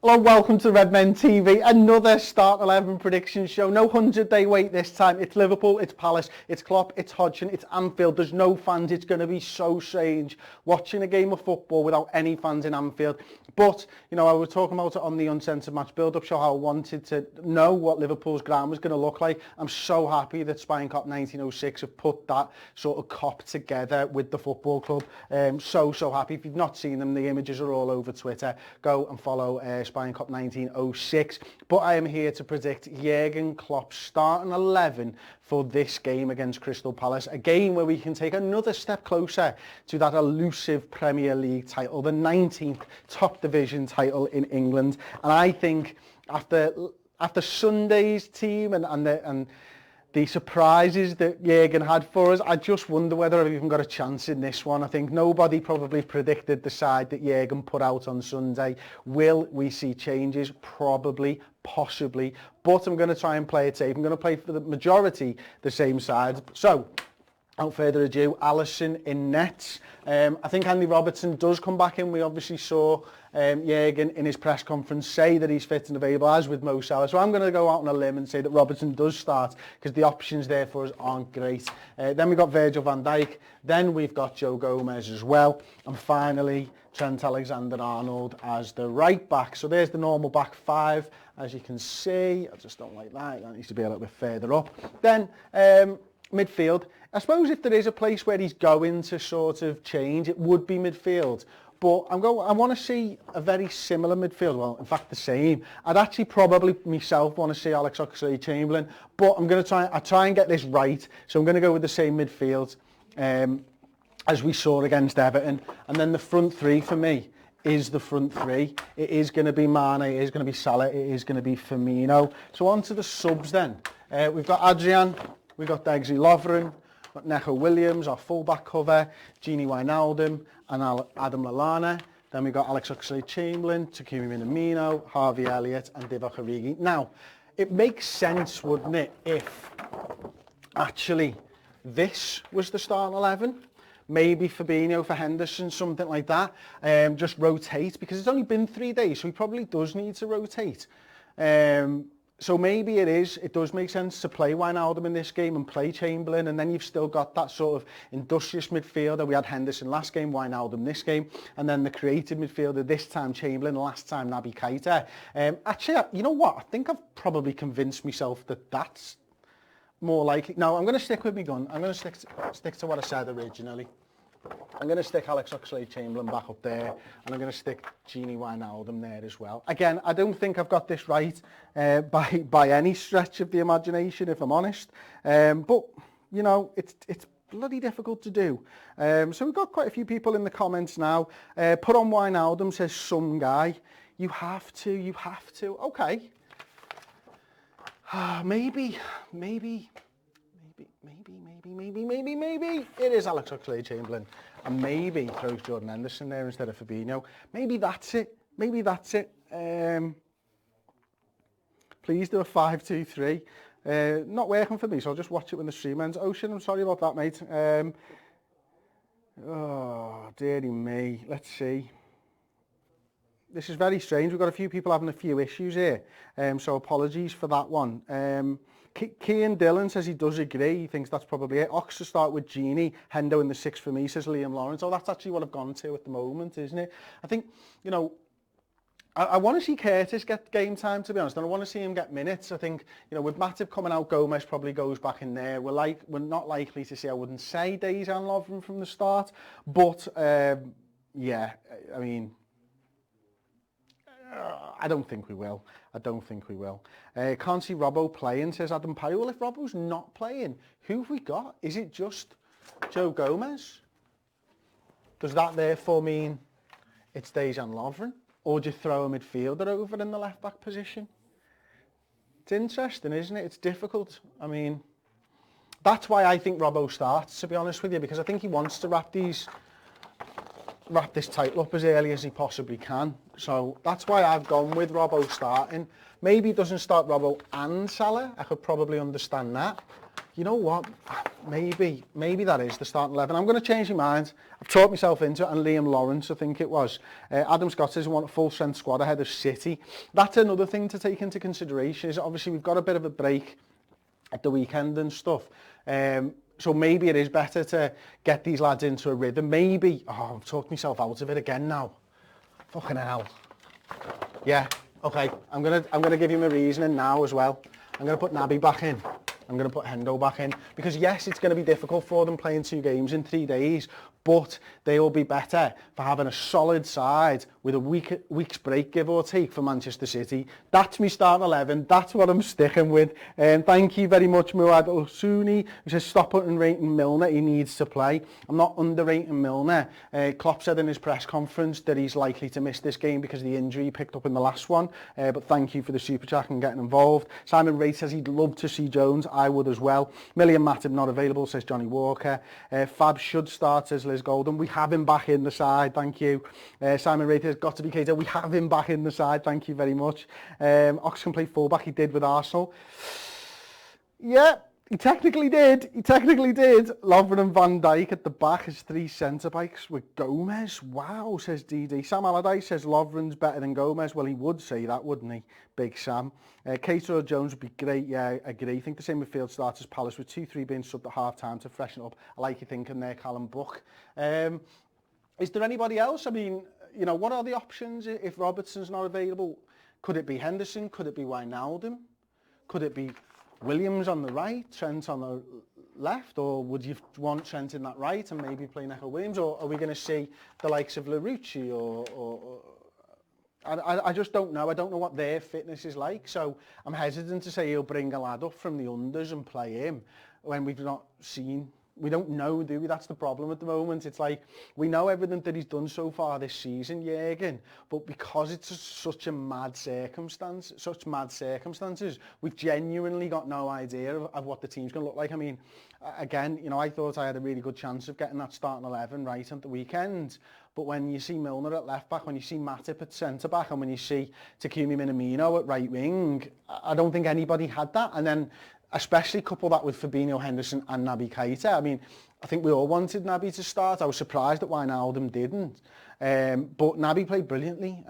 Hello, welcome to Redmen TV, another Start 11 prediction show. No 100-day wait this time. It's Liverpool, it's Palace, it's Klopp, it's Hodgson, it's Anfield. There's no fans. It's going to be so strange watching a game of football without any fans in Anfield. But, you know, I was talking about it on the Uncensored Match build-up show, how I wanted to know what Liverpool's ground was going to look like. I'm so happy that Spine Cop 1906 have put that sort of cop together with the football club. So happy. If you've not seen them, the images are all over Twitter. Go and follow Spine Cop 1906. But I am here to predict Jurgen Klopp's starting 11 for this game against Crystal Palace, a game where we can take another step closer to that elusive Premier League title, the 19th top division title in England. And I think after Sunday's team and the surprises that Jurgen had for us, I just wonder whether I've even got a chance in this one. I think nobody probably predicted the side that Jurgen put out on Sunday. Will we see changes? Probably, possibly. But I'm going to try and play it safe. I'm going to play for the majority the same side. So, without further ado, Alisson in nets. I think Andy Robertson does come back in. We obviously saw Jurgen in his press conference say that he's fit and available, as with Mo Salah. So I'm going to go out on a limb and say that Robertson does start because the options there for us aren't great. Then we've got Virgil van Dijk. Then we've got Joe Gomez as well. And finally, Trent Alexander-Arnold as the right back. So there's the normal back five. As you can see, I just don't like that. That needs to be a little bit further up. Then midfield. I suppose if there is a place where he's going to sort of change, it would be midfield. But I want to see a very similar midfield. Well, in fact, the same. I'd actually probably myself want to see Alex Oxlade-Chamberlain, but I'm going to try and get this right. So I'm going to go with the same midfield as we saw against Everton. And then the front three for me is the front three. It is going to be Mane, it is going to be Salah, it is going to be Firmino. So on to the subs then. We've got Adrian, we've got Dexy Lovren, we've got Neco Williams, our fullback cover, Gini Wijnaldum and Adam Lallana. Then we've got Alex Oxlade-Chamberlain, Takumi Minamino, Harvey Elliott and Divock Origi. Now, it makes sense, wouldn't it, if actually this was the starting 11? Maybe Fabinho for Henderson, something like that. Just rotate, because it's only been 3 days, so he probably does need to rotate. So maybe it does make sense to play Wijnaldum in this game and play Chamberlain, and then you've still got that sort of industrious midfielder. We had Henderson last game, Wijnaldum this game, and then the creative midfielder this time Chamberlain, last time Naby Keita. Actually, you know what? I think I've probably convinced myself that that's more likely. No, I'm going to stick with my gun. I'm going to stick to what I said originally. I'm going to stick Alex Oxlade-Chamberlain back up there, and I'm going to stick Gini Wijnaldum there as well. Again, I don't think I've got this right by any stretch of the imagination, if I'm honest. But, you know, it's bloody difficult to do. So we've got quite a few people in the comments now. Put on Wijnaldum, says some guy. You have to. Okay. Maybe it is Alex Oxlade-Chamberlain, and maybe throws Jordan Henderson there instead of Fabinho. Maybe that's it. Please do a 5-2-3. Not working for me, so I'll just watch it when the stream ends. Ocean, I'm sorry about that, mate. Oh, dearie me. Let's see. This is very strange. We've got a few people having a few issues here, so apologies for that one. Kean Dillon says he does agree. He thinks that's probably it. Ox to start with Gini, Hendo in the 6 for me, says Liam Lawrence. Oh, that's actually what I've gone to at the moment, isn't it? I think, you know, I want to see Curtis get game time, to be honest, and I want to see him get minutes. I think, you know, with Matip coming out, Gomez probably goes back in there. We're not likely to see, I wouldn't say Dejan Lovren from the start, but yeah, I mean, I don't think we will. Can't see Robbo playing, says Adam Parry. Well, if Robbo's not playing, who have we got? Is it just Joe Gomez? Does that therefore mean it's Dejan Lovren? Or do you throw a midfielder over in the left-back position? It's interesting, isn't it? It's difficult. I mean, that's why I think Robbo starts, to be honest with you, because I think he wants to wrap this title up as early as he possibly can. So that's why I've gone with Robbo starting. Maybe he doesn't start Robbo and Salah. I could probably understand that. You know what? Maybe that is the starting 11. I'm going to change my mind. I've talked myself into it, and Liam Lawrence, I think it was. Adam Scott says we want a full-strength squad ahead of City. That's another thing to take into consideration, is obviously we've got a bit of a break at the weekend and stuff. So maybe it is better to get these lads into a rhythm. Maybe, I've talked myself out of it again now. Fucking hell. Yeah, okay. I'm gonna give you my reasoning now as well. I'm going to put Naby back in. I'm going to put Hendo back in. Because yes, it's going to be difficult for them playing 2 games in 3 days, but they will be better for having a solid side with a week's break, give or take, for Manchester City. That's me starting 11. That's what I'm sticking with. Thank you very much, Muad Al-Suni, who says stop underrating Milner. He needs to play. I'm not underrating Milner. Klopp said in his press conference that he's likely to miss this game because of the injury he picked up in the last one. But thank you for the super chat and getting involved. Simon Ray says he'd love to see Jones. I would as well. Million Matip not available, says Johnny Walker. Fab should start, says Liz Golden. We have him back in the side, thank you. Simon Ray says got to be Keita. We have him back in the side, thank you very much. Ox can play fullback, he did with Arsenal. Yeah, he technically did. Lovren and Van Dijk at the back as 3 centre-backs with Gomez. Wow, says DD. Sam Allardyce says Lovren's better than Gomez. Well, he would say that, wouldn't he? Big Sam. Keita or Jones would be great. Yeah, I agree. I think the same midfield starters, Palace, with 2-3 being subbed at half-time to freshen up. I like your thinking there, Callum Buck. Is there anybody else? I mean, you know, what are the options if Robertson's not available? Could it be Henderson? Could it be Wijnaldum? Could it be Williams on the right, Trent on the left, or would you want Trent in that right and maybe play Neco Williams, or are we going to see the likes of Larouci or I just don't know. I don't know what their fitness is like, so I'm hesitant to say he'll bring a lad up from the unders and play him when we've not seen. We don't know, do we? That's the problem at the moment. It's like, we know everything that he's done so far this season, Jurgen, but because it's such mad circumstances, we've genuinely got no idea of what the team's going to look like. I mean, again, you know, I thought I had a really good chance of getting that starting 11 right at the weekend, but when you see Milner at left back, when you see Matip at centre back, and when you see Takumi Minamino at right wing, I don't think anybody had that. And then especially couple that with Fabinho, Henderson and Naby Keita. I mean, I think we all wanted Naby to start. I was surprised that Wijnaldum didn't. But Naby played brilliantly.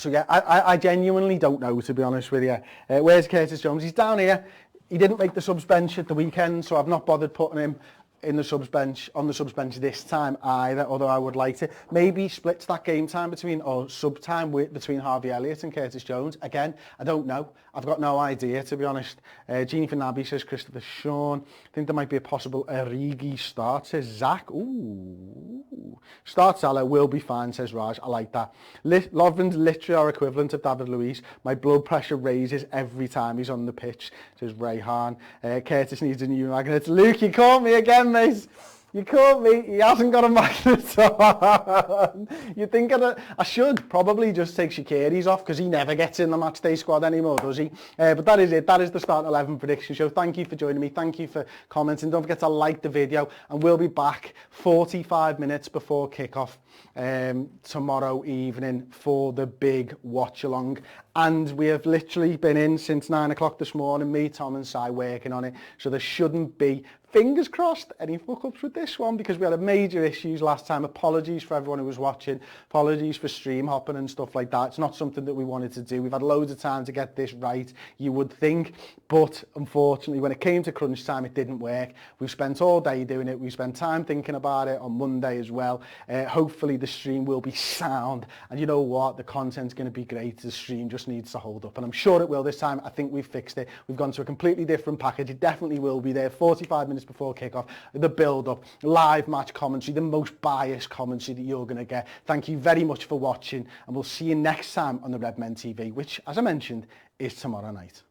So yeah, I genuinely don't know, to be honest with you. Where's Curtis Jones? He's down here. He didn't make the subs bench at the weekend, so I've not bothered putting him in the subs bench, on the subs bench this time either, although I would like to. Maybe splits that game time between, or sub time between Harvey Elliott and Curtis Jones. Again, I don't know. I've got no idea, to be honest. Genie for Naby, says Christopher Sean. I think there might be a possible Origi start, says Zach. Ooh. Start Salah will be fine, says Raj. I like that. Lovren's literally our equivalent of David Luiz. My blood pressure raises every time he's on the pitch, says Rayhan. Curtis needs a new magnet. Luke, you caught me again, mate. You caught me. He hasn't got a magnet on. You think I should probably just take Shaqiri's off, because he never gets in the matchday squad anymore, does he? But that is it. That is the Start 11 prediction show. Thank you for joining me. Thank you for commenting. Don't forget to like the video, and we'll be back 45 minutes before kickoff tomorrow evening for the big watch along. And we have literally been in since 9 o'clock this morning, me, Tom and Si working on it. So there shouldn't be, fingers crossed, any fuck-ups with this one, because we had major issues last time. Apologies for everyone who was watching. Apologies for stream hopping and stuff like that. It's not something that we wanted to do. We've had loads of time to get this right, you would think. But unfortunately, when it came to crunch time, it didn't work. We've spent all day doing it. We spent time thinking about it on Monday as well. Hopefully the stream will be sound. And you know what? The content's going to be great. The stream just needs to hold up. And I'm sure it will this time. I think we've fixed it. We've gone to a completely different package. It definitely will be there 45 minutes before kickoff. The build-up, live match commentary, the most biased commentary that you're going to get. Thank you very much for watching. And we'll see you next time on the Redmen TV, which, as I mentioned, is tomorrow night.